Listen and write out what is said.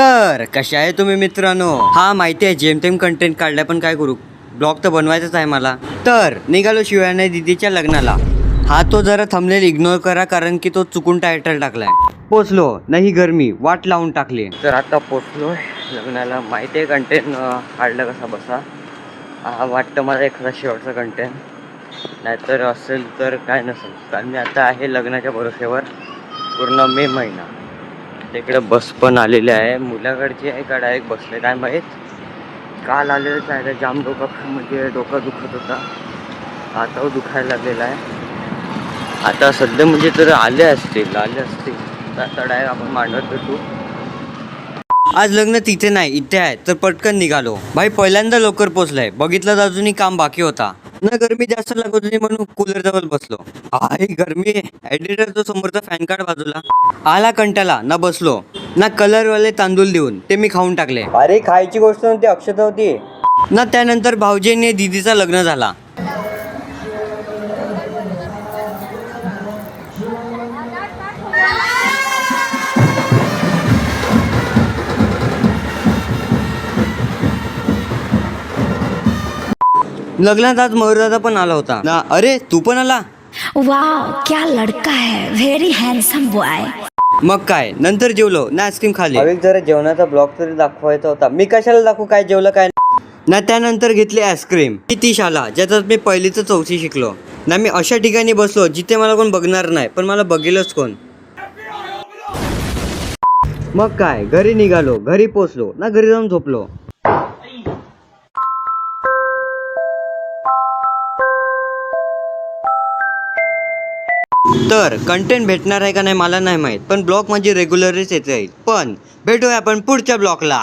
तर कशा आहे तुम्ही मित्रांनो? हा माहिती आहे जेमतेम कंटेंट काढलाय, पण काय करू, ब्लॉग तर बनवायचाच आहे मला. तर निघालो शिवाने दीदीच्या लग्नाला. हा तो जरा थंबनेल इग्नोर करा, कारण की तो चुकून टायटल टाकलाय. पोचलो नाही, गरमी वाट लावून टाकली. तर आता पोचलोय लग्नाला. माहिती आहे कंटेंट काढलं कसा बसा. हा वाटतं मला एखादा शेवटचा कंटेंट, नाहीतर असेल तर काय नसेल, कारण मी आता आहे लग्नाच्या भरोश्यावर पूर्ण मे महिना. तिकडे बस पण आलेली आहे, मुलाकडची आहे का डायरेक्ट बसले काय माहीत. काल आलेलंच आहे, जाम डोकं दुखत होता, आता दुखायला लागलेला आहे. आता सध्या म्हणजे तर आले असतील तर आता डायरेक्ट आपण मांडवत भेटू. आज लग्न तिथे नाही इथे आहे, तर पटकन निघालो. भाई पहिल्यांदा लवकर पोचलाय, बघितलं तर अजूनही काम बाकी होता ना. गरमी जास्त लागत होती म्हणून कूलर जवळ बसलो. आई गरमी. एडिटरचा समोरचा फॅन कार्ड बाजूला आला, कंटाला ना बसलो ना. कलरवाले तांदूळ देऊन ते मी खाऊन टाकले. अरे खायची गोष्ट नव्हती, अक्षता होती ना. त्यानंतर भाऊजीने दीदीचा लग्न झाला. लग्नात आज मयूरदादा पण आला होता ना. अरे तू पण आला? वाव क्या लड़का है, व्हेरी हँडसम बॉय. मग काय, नंतर जेवलो ना, आईस्क्रीम खाली. जरा जेवणाचा ब्लॉग तरी दाखवायचा होता. मी कशाला दाखवू काय जेवलं काय ना. त्यानंतर घेतली आईस्क्रीम. ती शाळा ज्याच्यात मी पहिलीच चौथी शिकलो ना. मी अशा ठिकाणी बसलो जिथे मला कोण बघणार नाही, पण मला बघेलच कोण. मग काय, घरी निघालो, घरी पोचलो ना, घरी जाऊन झोपलो. तर कंटेंट भेटणार आहे का नाही मला नाही माहित, पण ब्लॉग म्हणजे रेग्युलरच येत राहील. पण भेटूया आपण पुढच्या ब्लॉगला.